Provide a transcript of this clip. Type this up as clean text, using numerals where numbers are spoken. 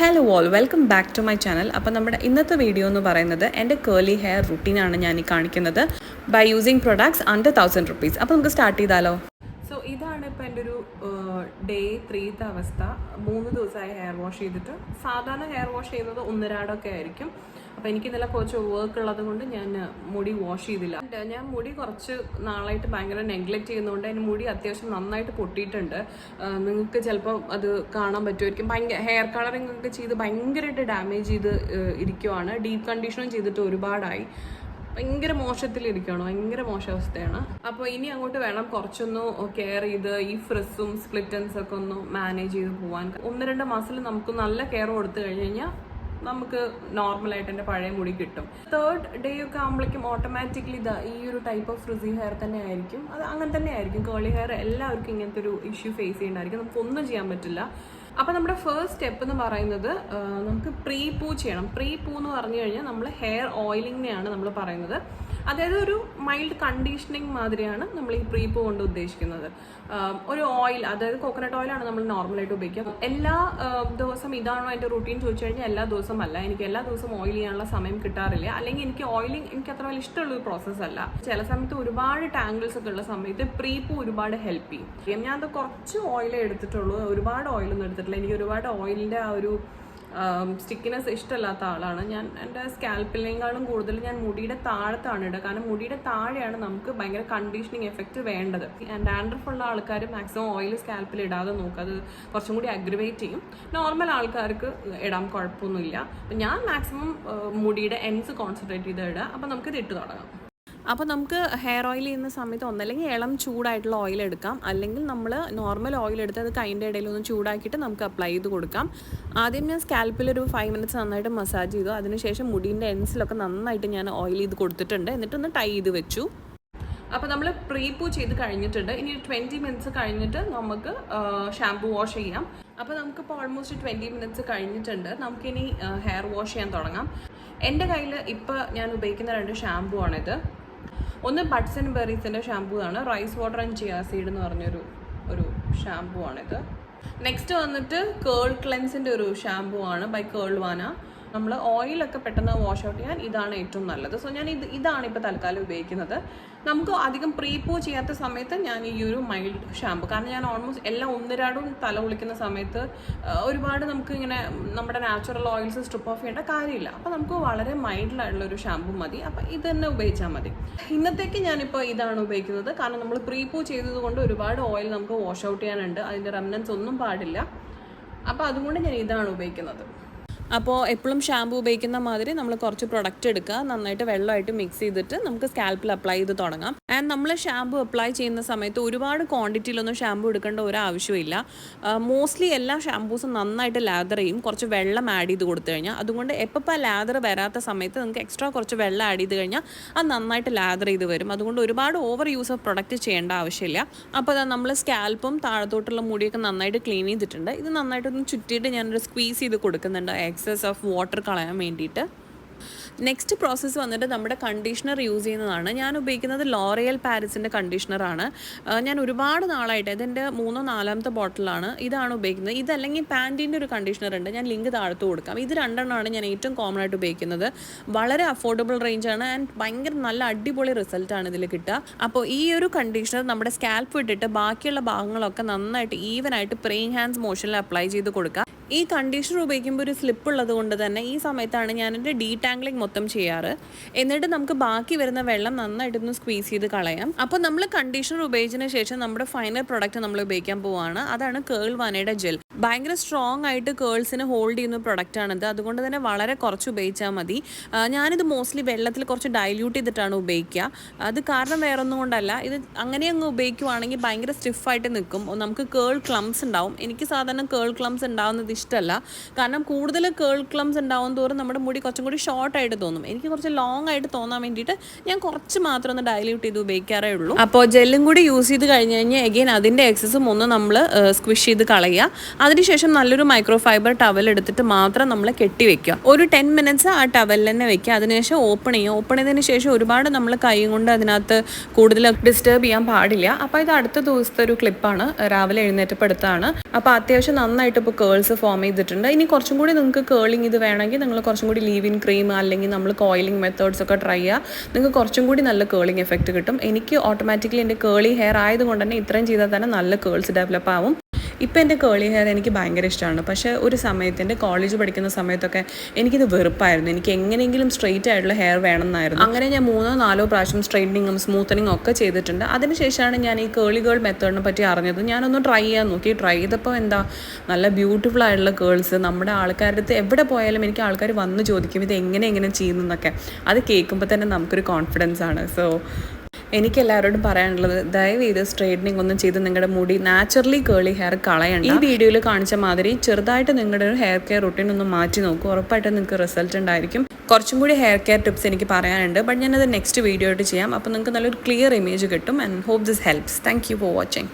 Hello all, welcome back to my channel. അപ്പോൾ നമ്മുടെ ഇന്നത്തെ വീഡിയോ എന്ന് പറയുന്നത് എൻ്റെ കേർലി ഹെയർ റുട്ടീനാണ് ഞാൻ ഈ കാണിക്കുന്നത് by using products under 1000 rupees. അപ്പോൾ നമുക്ക് സ്റ്റാർട്ട് ചെയ്താലോ. സോ ഇതാണ് ഇപ്പോൾ എൻ്റെ ഒരു ഡേ 3th അവസ്ഥ. 3 ദിവസമായി ഹെയർ വാഷ് ചെയ്തിട്ട്. സാധാരണ ഹെയർ വാഷ് ചെയ്യുന്നത് ഒന്നരാടൊക്കെ ആയിരിക്കും. അപ്പോൾ എനിക്ക് ഇന്നലെ കുറച്ച് വർക്ക് ഉള്ളത് കൊണ്ട് ഞാൻ മുടി വാഷ് ചെയ്തില്ല. ഞാൻ മുടി കുറച്ച് നാളായിട്ട് ഭയങ്കര നെഗ്ലക്റ്റ് ചെയ്യുന്നതുകൊണ്ട് എൻ്റെ മുടി അത്യാവശ്യം നന്നായിട്ട് പൊട്ടിയിട്ടുണ്ട്. നിങ്ങൾക്ക് ചിലപ്പോൾ അത് കാണാൻ പറ്റുമായിരിക്കും. ഭയങ്കര ഹെയർ കളറിങ് ഒക്കെ ചെയ്ത് ഭയങ്കരമായിട്ട് ഡാമേജ് ചെയ്ത് ഇരിക്കുവാണ്. ഡീപ്പ് കണ്ടീഷനും ചെയ്തിട്ട് ഒരുപാടായി. ഭയങ്കര മോശത്തിലിരിക്കുകയാണ്, ഭയങ്കര മോശാവസ്ഥയാണ്. അപ്പോൾ ഇനി അങ്ങോട്ട് വേണം കുറച്ചൊന്ന് കെയർ ചെയ്ത് ഈ ഫ്രിസും സ്പ്ലിറ്റൻസ് ഒക്കെ ഒന്ന് മാനേജ് ചെയ്ത് പോകാൻ. 1-2 മാസത്തിൽ നമുക്ക് നല്ല കെയർ കൊടുത്തു കഴിഞ്ഞ് കഴിഞ്ഞാൽ നമുക്ക് നോർമലായിട്ട് എൻ്റെ പഴയ മുടി കിട്ടും. 3rd ഡേ ഒക്കെ ആകുമ്പോഴേക്കും ഓട്ടോമാറ്റിക്കലി ഈ ഒരു ടൈപ്പ് ഓഫ് ഫ്രിസി ഹെയർ തന്നെ ആയിരിക്കും. അത് അങ്ങനെ തന്നെ ആയിരിക്കും. കേളി ഹെയർ എല്ലാവർക്കും ഇങ്ങനത്തെ ഒരു ഇഷ്യൂ ഫേസ് ചെയ്യേണ്ടതായിരിക്കും. നമുക്കൊന്നും ചെയ്യാൻ പറ്റില്ല. അപ്പോൾ നമ്മുടെ ഫസ്റ്റ് സ്റ്റെപ്പ് എന്ന് പറയുന്നത് നമുക്ക് പ്രീ പൂ ചെയ്യണം. പ്രീ പൂ എന്ന് പറഞ്ഞു കഴിഞ്ഞാൽ നമ്മൾ ഹെയർ ഓയിലിങ്ങിനെയാണ് നമ്മൾ പറയുന്നത്. അതായത് ഒരു മൈൽഡ് കണ്ടീഷനിങ് മാതിരിയാണ് നമ്മൾ ഈ പ്രീ പൂ കൊണ്ട് ഉദ്ദേശിക്കുന്നത്. ഒരു ഓയിൽ, അതായത് കോക്കനട്ട് ഓയിലാണ് നമ്മൾ നോർമലായിട്ട് ഉപയോഗിക്കുക. എല്ലാ ദിവസം ഇതാണോ എൻ്റെ റുട്ടീൻ ചോദിച്ചു കഴിഞ്ഞാൽ എല്ലാ ദിവസം അല്ല. എനിക്ക് എല്ലാ ദിവസവും ഓയിൽ ചെയ്യാനുള്ള സമയം കിട്ടാറില്ല. അല്ലെങ്കിൽ എനിക്ക് ഓയിലിംഗ് എനിക്ക് അത്ര വലിയ ഇഷ്ടമുള്ളൊരു പ്രോസസ്സ് അല്ല. ചില സമയത്ത് ഒരുപാട് ടാങ്കിൾസ് ഒക്കെ ഉള്ള സമയത്ത് പ്രീ പൂ ഒരുപാട് ഹെൽപ്പ് ചെയ്യും. ഞാൻ അത് കുറച്ച് ഓയിലേ എടുത്തിട്ടുള്ളൂ, ഒരുപാട് ഓയിലൊന്നും എടുത്തിട്ടില്ല. എനിക്ക് ഒരുപാട് ഓയിലിൻ്റെ ആ ഒരു സ്റ്റിക്കിനെസ് ഇഷ്ടമില്ലാത്ത ആളാണ് ഞാൻ. എൻ്റെ സ്കാൽപ്പിനേക്കാളും കൂടുതൽ ഞാൻ മുടിയുടെ താഴത്താണ് ഇടുക. കാരണം മുടിയുടെ താഴെയാണ് നമുക്ക് ഭയങ്കര കണ്ടീഷനിങ് എഫക്റ്റ് വേണ്ടത്. ഡാൻഡ്രഫ് ഉള്ള ആൾക്കാർ മാക്സിമം ഓയിൽ സ്കാൽപ്പിൽ ഇടാതെ നോക്കുക. അത് കുറച്ചും കൂടി അഗ്രിവേറ്റ് ചെയ്യും. നോർമൽ ആൾക്കാർക്ക് ഇടാൻ കുഴപ്പമൊന്നുമില്ല. അപ്പം ഞാൻ മാക്സിമം മുടിയുടെ എൻഡ്സ് കോൺസെൻട്രേറ്റ് ചെയ്ത് ഇടുക. അപ്പം നമുക്കിത് ഇട്ട് തുടങ്ങാം. അപ്പോൾ നമുക്ക് ഹെയർ ഓയിൽ ചെയ്യുന്ന സമയത്ത് ഒന്നല്ലെങ്കിൽ ഇളം ചൂടായിട്ടുള്ള ഓയിൽ എടുക്കാം, അല്ലെങ്കിൽ നമ്മൾ നോർമൽ ഓയിൽ എടുത്ത് അത് കൈൻ്റെ ഇടയിലൊന്ന് ചൂടാക്കിയിട്ട് നമുക്ക് അപ്ലൈ ചെയ്ത് കൊടുക്കാം. ആദ്യം ഞാൻ സ്കാൽപ്പിൽ ഒരു 5 minutes നന്നായിട്ട് മസാജ് ചെയ്തു. അതിനുശേഷം മുടീൻ്റെ എൻഡ്സിലൊക്കെ നന്നായിട്ട് ഞാൻ ഓയിൽ ചെയ്ത് കൊടുത്തിട്ടുണ്ട്. എന്നിട്ടൊന്ന് ടൈ ചെയ്ത് വെച്ചു. അപ്പോൾ നമ്മൾ പ്രീ പൂ ചെയ്ത് കഴിഞ്ഞിട്ടുണ്ട്. ഇനി 20 minutes കഴിഞ്ഞിട്ട് നമുക്ക് ഷാംപൂ വാഷ് ചെയ്യാം. അപ്പോൾ നമുക്കിപ്പോൾ ഓൾമോസ്റ്റ് 20 minutes കഴിഞ്ഞിട്ടുണ്ട്. നമുക്കിനി ഹെയർ വാഷ് ചെയ്യാൻ തുടങ്ങാം. എൻ്റെ കയ്യിൽ ഇപ്പോൾ ഞാൻ ഉപയോഗിക്കുന്ന 2 ഷാംപൂ ആണിത്. ഒന്ന് ബഡ്സ് ആൻഡ് ബെറീസിൻ്റെ ഷാംപൂ ആണ്. Rice water and chia seed എന്ന് പറഞ്ഞൊരു ഷാംപൂ ആണിത്. നെക്സ്റ്റ് വന്നിട്ട് കേൾ ക്ലെൻസിൻ്റെ ഒരു ഷാംപൂ ആണ് ബൈ കേൾവാന. നമ്മൾ ഓയിലൊക്കെ പെട്ടെന്ന് വാഷ് ഔട്ട് ചെയ്യാൻ ഇതാണ് ഏറ്റവും നല്ലത്. സോ ഞാൻ ഇതാണ് ഇപ്പോൾ തൽക്കാലം ഉപയോഗിക്കുന്നത്. നമുക്ക് അധികം പ്രീ പൂ ചെയ്യാത്ത സമയത്ത് ഞാൻ ഈ ഒരു മൈൽഡ് ഷാമ്പു, കാരണം ഞാൻ ഓൾമോസ്റ്റ് എല്ലാം ഒന്നരാടും തല കുളിക്കുന്ന സമയത്ത് ഒരുപാട് നമുക്ക് ഇങ്ങനെ നമ്മുടെ നാച്ചുറൽ ഓയിൽസ് സ്ട്രിപ്പ് ഓഫ് ചെയ്യേണ്ട കാര്യമില്ല. അപ്പോൾ നമുക്ക് വളരെ മൈൽഡായിട്ടുള്ളൊരു ഷാമ്പു മതി. അപ്പോൾ ഇത് തന്നെ ഉപയോഗിച്ചാൽ മതി. ഇന്നത്തേക്ക് ഞാനിപ്പോൾ ഇതാണ് ഉപയോഗിക്കുന്നത്. കാരണം നമ്മൾ പ്രീ പൂ ചെയ്തത് കൊണ്ട് ഒരുപാട് ഓയിൽ നമുക്ക് വാഷ് ഔട്ട് ചെയ്യാനുണ്ട്. അതിൻ്റെ റെമനൻസ് ഒന്നും പാടില്ല. അപ്പോൾ അതുകൊണ്ട് ഞാൻ ഇതാണ് ഉപയോഗിക്കുന്നത്. അപ്പോൾ എപ്പോഴും ഷാമ്പു ഉപയോഗിക്കുന്ന മാതിരി നമ്മൾ കുറച്ച് പ്രൊഡക്റ്റ് എടുക്കുക, നന്നായിട്ട് വെള്ളമായിട്ട് മിക്സ് ചെയ്തിട്ട് നമുക്ക് സ്കാൽപ്പിൽ അപ്ലൈ ചെയ്ത് തുടങ്ങാം. ആൻഡ് നമ്മൾ ഷാമ്പു അപ്ലൈ ചെയ്യുന്ന സമയത്ത് ഒരുപാട് ക്വാണ്ടിറ്റിയിലൊന്നും ഷാമ്പു എടുക്കേണ്ട ഒരു ആവശ്യമില്ല. മോസ്റ്റ്ലി എല്ലാ ഷാമ്പൂസും നന്നായിട്ട് ലാദർ ചെയ്യും, കുറച്ച് വെള്ളം ആഡ് ചെയ്ത് കൊടുത്തു കഴിഞ്ഞാൽ. അതുകൊണ്ട് എപ്പോൾ ലാദർ വരാത്ത സമയത്ത് നിങ്ങൾക്ക് എക്സ്ട്രാ കുറച്ച് വെള്ളം ആഡ് ചെയ്ത് കഴിഞ്ഞാൽ അത് നന്നായിട്ട് ലാദർ ചെയ്ത് വരും. അതുകൊണ്ട് ഒരുപാട് ഓവർ യൂസ് ഓഫ് പ്രൊഡക്റ്റ് ചെയ്യേണ്ട ആവശ്യമില്ല. അപ്പോൾ അതാ നമ്മൾ സ്കാൽപ്പും താഴത്തോട്ടുള്ള മുടിയൊക്കെ നന്നായിട്ട് ക്ലീൻ ചെയ്തിട്ടുണ്ട്. ഇത് നന്നായിട്ടൊന്ന് ചുറ്റിയിട്ട് ഞാനൊരു സ്ക്വീസ് ചെയ്ത് കൊടുക്കുന്നുണ്ട് എക്സസ് ഓഫ് വാട്ടർ കളയാൻ വേണ്ടിയിട്ട്. നെക്സ്റ്റ് പ്രോസസ്സ് വന്നിട്ട് നമ്മുടെ കണ്ടീഷണർ യൂസ് ചെയ്യുന്നതാണ്. ഞാൻ ഉപയോഗിക്കുന്നത് ലോറിയൽ പാരിസിൻ്റെ കണ്ടീഷണറാണ്. ഞാൻ ഒരുപാട് നാളായിട്ട് ഇതെൻ്റെ 3-4ാമത്തെ ബോട്ടിലാണ്. ഇതാണ് ഉപയോഗിക്കുന്നത്. ഇതല്ലെങ്കിൽ പാൻറ്റീൻ്റെ ഒരു കണ്ടീഷണർ ഉണ്ട്, ഞാൻ ലിങ്ക് താഴത്ത് കൊടുക്കാം. ഇത് 2 ഞാൻ ഏറ്റവും കോമൺ ആയിട്ട് ഉപയോഗിക്കുന്നത്. വളരെ അഫോർഡബിൾ റേഞ്ചാണ് ആൻഡ് ഭയങ്കര നല്ല അടിപൊളി റിസൾട്ടാണ് ഇതിൽ കിട്ടുക. അപ്പോൾ ഈ ഒരു കണ്ടീഷണർ നമ്മുടെ സ്കാൽപ്പ് ഇട്ടിട്ട് ബാക്കിയുള്ള ഭാഗങ്ങളൊക്കെ നന്നായിട്ട് ഈവനായിട്ട് പ്രേയിങ് ഹാൻഡ്സ് മോഷനിൽ അപ്ലൈ ചെയ്ത് കൊടുക്കുക. ഈ കണ്ടീഷണർ ഉപയോഗിക്കുമ്പോൾ ഒരു സ്ലിപ്പ് ഉള്ളത് കൊണ്ട് തന്നെ ഈ സമയത്താണ് ഞാനെൻ്റെ ഡീടാംഗ്ലിംഗ് മൊത്തം ചെയ്യാറ്. എന്നിട്ട് നമുക്ക് ബാക്കി വരുന്ന വെള്ളം നന്നായിട്ടൊന്ന് സ്ക്വീസ് ചെയ്ത് കളയാം. അപ്പോൾ നമ്മൾ കണ്ടീഷണർ ഉപയോഗിച്ചതിന് ശേഷം നമ്മുടെ ഫൈനൽ പ്രൊഡക്റ്റ് നമ്മൾ ഉപയോഗിക്കാൻ പോവുകയാണ്. അതാണ് കേൾവാനയുടെ ജെൽ. ഭയങ്കര സ്ട്രോങ് ആയിട്ട് കേൾസിന് ഹോൾഡ് ചെയ്യുന്ന പ്രൊഡക്റ്റാണിത്. അതുകൊണ്ട് തന്നെ വളരെ കുറച്ച് ഉപയോഗിച്ചാൽ മതി. ഞാനിത് മോസ്റ്റ്ലി വെള്ളത്തിൽ കുറച്ച് ഡൈല്യൂട്ട് ചെയ്തിട്ടാണ് ഉപയോഗിക്കുക. അത് കാരണം വേറൊന്നും കൊണ്ടല്ല, ഇത് അങ്ങനെ അങ്ങ് ഉപയോഗിക്കുവാണെങ്കിൽ ഭയങ്കര സ്റ്റിഫായിട്ട് നിൽക്കും. നമുക്ക് കേൾ ക്ലംസ് ഉണ്ടാവും. എനിക്ക് സാധാരണ കേൾ ക്ലംസ് ഉണ്ടാവുന്നത് ഇഷ്ടമല്ല. കാരണം കൂടുതൽ കേൾ ക്ലംസ് ഉണ്ടാവും തോറും നമ്മുടെ മുടി കുറച്ചും കൂടി ഷോർട്ടായിട്ട് തോന്നും. എനിക്ക് കുറച്ച് ലോങ് ആയിട്ട് തോന്നാൻ വേണ്ടിയിട്ട് ഞാൻ കുറച്ച് മാത്രം ഒന്ന് ഡൈല്യൂട്ട് ചെയ്ത് ഉപയോഗിക്കാറേ ഉള്ളൂ. അപ്പോൾ ജെല്ലും കൂടി യൂസ് ചെയ്ത് കഴിഞ്ഞ് കഴിഞ്ഞാൽ എഗെയിൻ അതിൻ്റെ എക്സസും ഒന്ന് നമ്മൾ സ്ക്വിഷ് ചെയ്ത് കളയുക. അതിനുശേഷം നല്ലൊരു മൈക്രോ ഫൈബർ ടവൽ എടുത്തിട്ട് മാത്രം നമ്മൾ കെട്ടി വെക്കുക. ഒരു 10 മിനിറ്റ്സ് ആ ടവലിൽ തന്നെ വെക്കുക. അതിനുശേഷം ഓപ്പൺ ചെയ്തതിന് ശേഷം ഒരുപാട് നമ്മൾ കൈ കൊണ്ട് അതിനകത്ത് കൂടുതൽ ഡിസ്റ്റർബ് ചെയ്യാൻ പാടില്ല. അപ്പോൾ ഇത് അടുത്ത ദിവസത്തെ ഒരു ക്ലിപ്പാണ്, രാവിലെ എഴുന്നേറ്റപ്പോൾ എടുത്താണ്. അപ്പോൾ അത്യാവശ്യം നന്നായിട്ട് ഇപ്പോൾ കേൾസ് ഫോം ചെയ്തിട്ടുണ്ട്. ഇനി കുറച്ചും കൂടി നിങ്ങൾക്ക് കേളിങ് ഇത് വേണമെങ്കിൽ നിങ്ങൾ കുറച്ചും കൂടി ലീവ് ഇൻ ക്രീം അല്ലെങ്കിൽ നമ്മൾ കോയിലിംഗ് മെത്തേഡ്സ് ഒക്കെ ട്രൈ ചെയ്യുക. നിങ്ങൾക്ക് കുറച്ചും കൂടി നല്ല കേളിങ് എഫക്റ്റ് കിട്ടും. എനിക്ക് ഓട്ടോമാറ്റിക്കലി എൻ്റെ കേളി ഹെയർ ആയതുകൊണ്ട് തന്നെ ഇത്രയും ചെയ്താൽ തന്നെ നല്ല കേൾസ് ഡെവലപ്പ് ആവും. ഇപ്പോൾ എൻ്റെ കേളി ഹെയർ എനിക്ക് ഭയങ്കര ഇഷ്ടമാണ്. പക്ഷേ ഒരു സമയത്ത് എൻ്റെ കോളേജ് പഠിക്കുന്ന സമയത്തൊക്കെ എനിക്കിത് വെറുപ്പായിരുന്നു. എനിക്ക് എങ്ങനെയെങ്കിലും സ്ട്രെയിറ്റ് ആയിട്ടുള്ള ഹെയർ വേണമെന്നായിരുന്നു. അങ്ങനെ ഞാൻ 3-4 പ്രാവശ്യം സ്ട്രെയിറ്റനിങ്ങും സ്മൂത്തനിങ്ങും ഒക്കെ ചെയ്തിട്ടുണ്ട്. അതിനുശേഷമാണ് ഞാൻ ഈ കേളി ഗേൾ മെത്തേഡിനെ പറ്റി അറിഞ്ഞത്. ഞാനൊന്ന് ട്രൈ ചെയ്യാൻ നോക്കി. ട്രൈ ചെയ്തപ്പോൾ എന്താ നല്ല ബ്യൂട്ടിഫുൾ ആയിട്ടുള്ള കേൾസ്. നമ്മുടെ ആൾക്കാരുടെ അടുത്ത് എവിടെ പോയാലും എനിക്ക് ആൾക്കാർ വന്ന് ചോദിക്കും ഇത് എങ്ങനെ ചെയ്യുന്നതെന്നൊക്കെ. അത് കേൾക്കുമ്പോൾ തന്നെ നമുക്കൊരു കോൺഫിഡൻസ് ആണ്. സോ എനിക്ക് എല്ലാവരോടും പറയാനുള്ളത്, ദയവ് ചെയ്ത് സ്ട്രെയിറ്റനിങ് ഒന്നും ചെയ്ത് നിങ്ങളുടെ മുടി നാച്ചുറലി കേളി ഹെയർ കളയണ്ട. ഈ വീഡിയോയിൽ കാണിച്ച മാതിരി ചെറുതായിട്ട് നിങ്ങളുടെ ഒരു ഹെയർ കെയർ റൂട്ടീൻ ഒന്ന് മാറ്റി നോക്കും. ഉറപ്പായിട്ടും നിങ്ങൾക്ക് റിസൾട്ട് ഉണ്ടായിരിക്കും. കുറച്ചും കൂടി ഹെയർ കെയർ ടിപ്സ് എനിക്ക് പറയാനുണ്ട്. ബട്ട് ഞാനത് നെക്സ്റ്റ് വീഡിയോ ആയിട്ട് ചെയ്യാം. അപ്പോൾ നിങ്ങൾക്ക് നല്ലൊരു ക്ലിയർ ഇമേജ് കിട്ടും. And hope this helps. Thank you for watching.